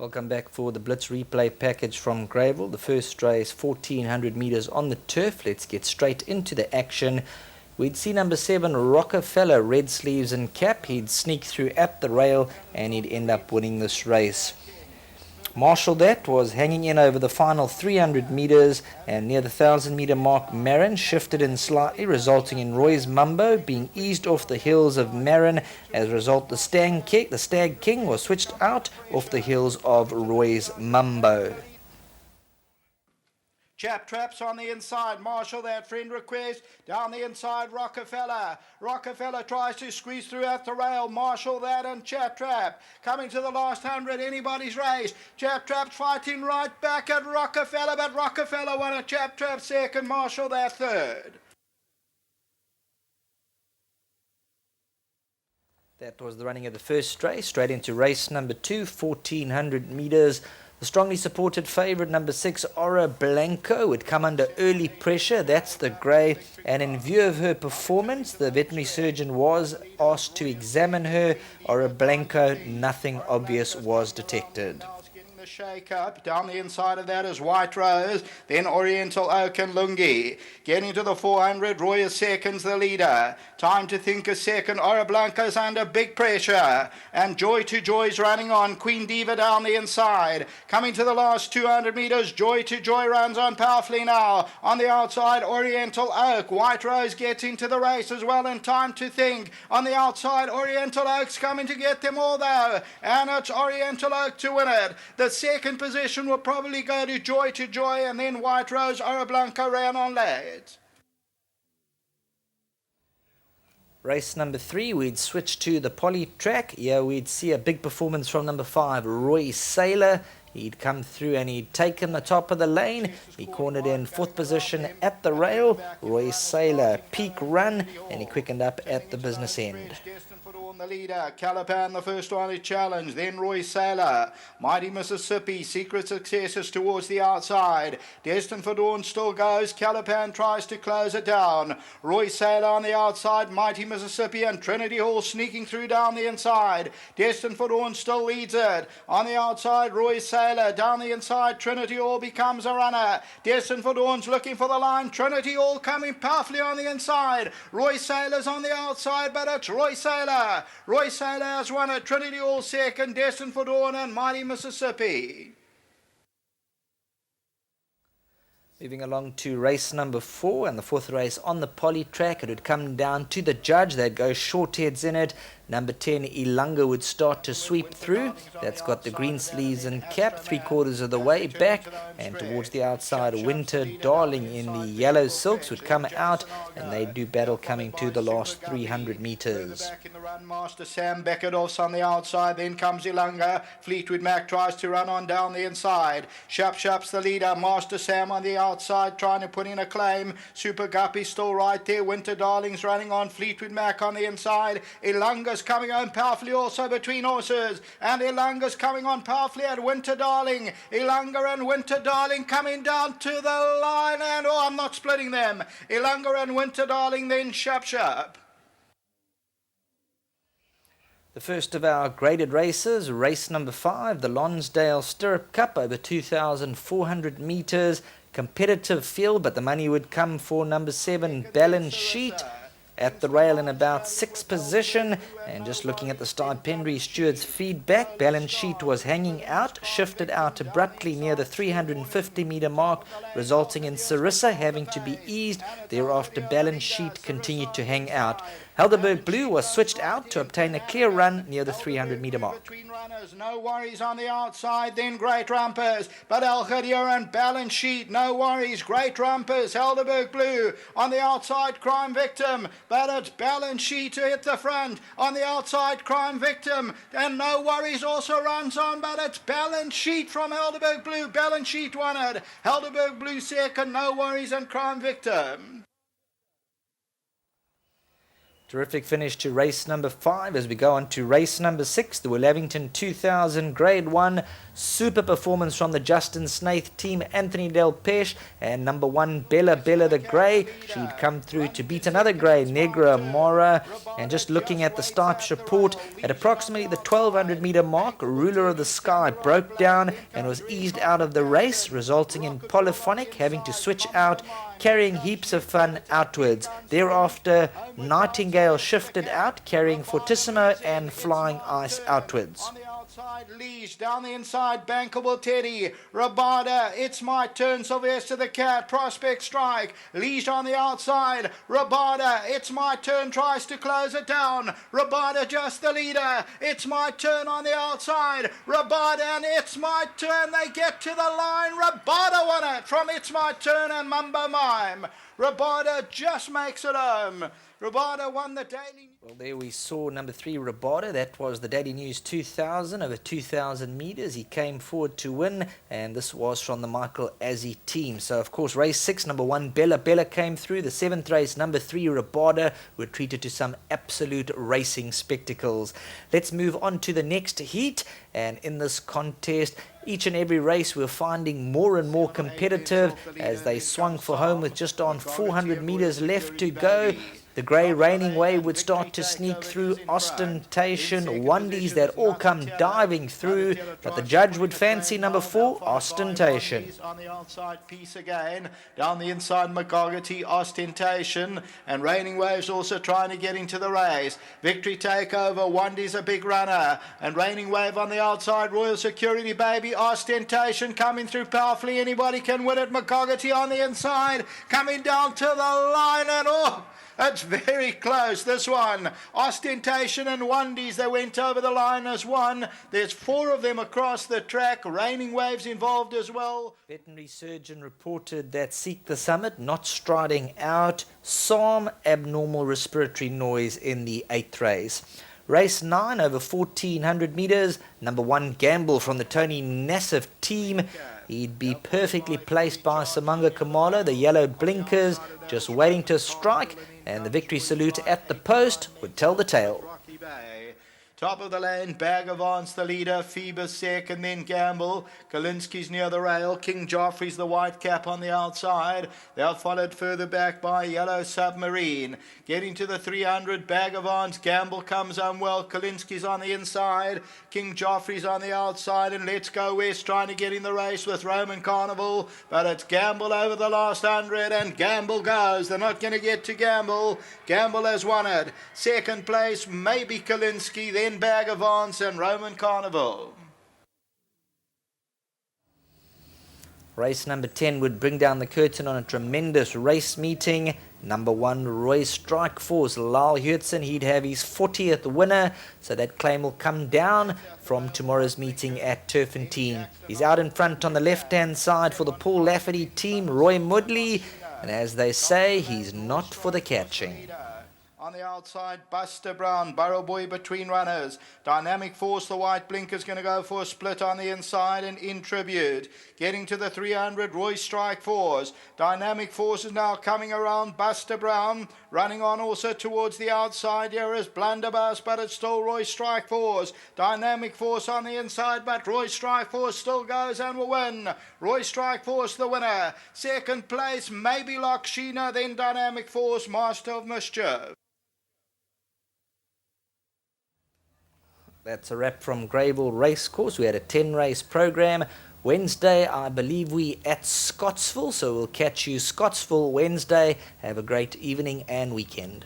Welcome back for the Blitz replay package from Greyville. The first race, 1400 meters on the turf. Let's get straight into the action. We'd see number 7, Rockefeller, red sleeves and cap. He'd sneak through at the rail and he'd end up winning this race. Marshall that was hanging in over the final 300 meters, and near the 1000 meter mark Marin shifted in slightly, resulting in Roy's Mumbo being eased off the heels of Marin. As a result, the Stag King was switched out off the heels of Roy's Mumbo. Chap traps on the inside. Marshall that friend request. Down the inside, Rockefeller. Rockefeller tries to squeeze through at the rail. Marshall that and Chap Trap. Coming to the last 100, anybody's race. Chap Trap's fighting right back at Rockefeller, but Rockefeller won a Chap Trap second. Marshall that third. That was the running of the first race. Straight into race number 2, 1400 meters. The strongly supported favourite, number 6, Ora Blanco, would come under early pressure. That's the grey. And in view of her performance, the veterinary surgeon was asked to examine her. Ora Blanco, nothing obvious was detected. The shake up. Down the inside of that is White Rose, then Oriental Oak and Lungi. Getting to the 400, Roy is seconds, the leader. Time to think a second. Ora Blanco's under big pressure. And Joy to Joy's running on. Queen Diva down the inside. Coming to the last 200 meters, Joy to Joy runs on powerfully now. On the outside, Oriental Oak. White Rose gets into the race as well in time to think. On the outside, Oriental Oak's coming to get them all though. And it's Oriental Oak to win it. The second position will probably go to Joy, and then White Rose. Ora Blanco ran on late. Race number 3, we'd switch to the poly track. Here we'd see a big performance from number 5, Roy Sailor. He'd come through and he'd taken the top of the lane. He cornered in 4th position at the rail. Roy Sailor, peak run, and he quickened up at the business end. The leader, Calipan, the first one to challenge, then Roy Sailor, Mighty Mississippi, Secret Successes towards the outside, Destined for Dawn still goes, Calipan tries to close it down, Roy Sailor on the outside, Mighty Mississippi and Trinity Hall sneaking through down the inside, Destined for Dawn still leads it, on the outside Roy Sailor, down the inside Trinity Hall becomes a runner, Destined for Dawn's looking for the line, Trinity Hall coming powerfully on the inside, Roy Sailor's on the outside, but it's Roy Sailor. Roy Sailor has won it. Trinity Hall second, Destined for Dawn and Mighty Mississippi. Moving along to race number 4 and the 4th race on the poly track. It would come down to the judge. They'd go short heads in it. Number 10, Ilunga, would start to sweep through. That's got the green sleeves and cap 3/4 of the way back. And towards the outside, Winter Darling in the yellow silks would come out. And they do battle coming to the last 300 meters. Back in the run, Master Sam Beckedoff's on the outside. Then comes Ilunga. Fleetwood Mac tries to run on down the inside. Shup's the leader. Master Sam on the outside trying to put in a claim. Super Guppy still right there. Winter Darling's running on. Fleetwood Mac on the inside. Ilunga's coming on powerfully also between horses, and Ilunga's coming on powerfully at Winter Darling. Ilunga and Winter Darling coming down to the line, and I'm not splitting them. Ilunga and Winter Darling, then Shup. The first of our graded races, race number 5, the Lonsdale Stirrup Cup over 2,400 meters. Competitive field, but the money would come for number 7, Balance Sheet, at the rail in about 6th position. And just looking at the stipendiary steward's feedback, Balance Sheet was hanging out, shifted out abruptly near the 350 meter mark, resulting in Sarissa having to be eased. Thereafter, Balance Sheet continued to hang out. Helderberg Blue was switched out to obtain a clear run near the 300 meter mark. No worries on the outside, then Great Rumpers, but El Ghadir and Balance Sheet, no worries. Great Rumpers, Helderberg Blue on the outside, Crime Victim, but it's Balance Sheet to hit the front. On the outside, Crime Victim, and no worries also runs on, but it's Balance Sheet from Helderberg Blue. Balance Sheet won it. Helderberg Blue second, no worries, and Crime Victim. Terrific finish to race number 5 as we go on to race number 6, the Willevington 2000 Grade 1. Super performance from the Justin Snaith team, Anthony Del Pesh, and number 1 Bella the Grey. She'd come through to beat another Grey, Negra Mora. And just looking at the starts report, at approximately the 1200 meter mark, Ruler of the Sky broke down and was eased out of the race, resulting in Polyphonic having to switch out, carrying Heaps of Fun outwards. Thereafter, Nightingale shifted out, carrying Fortissimo and Flying Ice outwards. On the outside, Liege down the inside, Bankable Teddy, Rabada, It's My Turn, Sylvester the Cat, Prospect Strike, Liege on the outside, Rabada, It's My Turn, tries to close it down, Rabada just the leader, It's My Turn on the outside, Rabada and It's My Turn, they get to the line, Rabada won it from It's My Turn and Mumbo Mime. Rabada just makes it home. Rabada won the Daily. Well, there we saw number 3, Rabada. That was the Daily News 2000 over 2,000 meters. He came forward to win, and this was from the Michael Azzi team. So, of course, race 6, number 1, Bella came through. The 7th race, number 3, Rabada, were treated to some absolute racing spectacles. Let's move on to the next heat, and in this contest, each and every race we're finding more and more competitive as they swung for home with just on 400 meters left to go. The Grey Reigning Wave would start to sneak through. Ostentation, Wondies that all come diving through, but the judge would fancy number 4, Ostentation. On the outside piece again, down the inside Magogity, Ostentation, and Raining Waves also trying to get into the race. Victory Takeover, Wondies a big runner, and Raining Wave on the outside, Royal Security Baby, Ostentation coming through powerfully. Anybody can win it. Magogity on the inside, coming down to the line, and it's very close, this one. Ostentation and Wondies, they went over the line as one. There's 4 of them across the track. Raining Waves involved as well. Veterinary surgeon reported that Seek the Summit not striding out. Some abnormal respiratory noise in the 8th race. Race 9 over 1,400 meters. Number 1, Gamble from the Tony Nassif team. He'd be perfectly placed by Samanga Kamalo, the yellow blinkers, just waiting to strike, and the victory salute at the post would tell the tale. Top of the lane, Bag of Ants the leader, Phoebus second, then Gamble. Kalinski's near the rail, King Joffrey's the white cap on the outside. They're followed further back by Yellow Submarine. Getting to the 300, Bag of Ants, Gamble comes unwell, Kalinski's on the inside, King Joffrey's on the outside, and Let's Go West trying to get in the race with Roman Carnival, but it's Gamble over the last 100, and Gamble goes. They're not going to get to Gamble. Gamble has won it. Second place, maybe Kalinski, then Bag of Ants and Roman Carnival. Race number 10 would bring down the curtain on a tremendous race meeting. Number 1, Roy Strike Force, Lyle Hurtson. He'd have his 40th winner, so that claim will come down from tomorrow's meeting at Turfentine. He's out in front on the left-hand side for the Paul Lafferty team, Roy Mudley. And as they say, he's not for the catching. On the outside, Buster Brown, Burrow Boy between runners. Dynamic Force, the white blinker's going to go for a split on the inside and in tribute. Getting to the 300, Roy Strike Force. Dynamic Force is now coming around Buster Brown. Running on also towards the outside. Here is Blunderbuss, but it's still Roy Strike Force. Dynamic Force on the inside, but Roy Strike Force still goes and will win. Roy Strike Force the winner. Second place, maybe Lakshina, then Dynamic Force, Master of Mischief. That's a wrap from Greyville Racecourse. We had a 10-race program. Wednesday, I believe we at Scottsville, so we'll catch you Scottsville Wednesday. Have a great evening and weekend.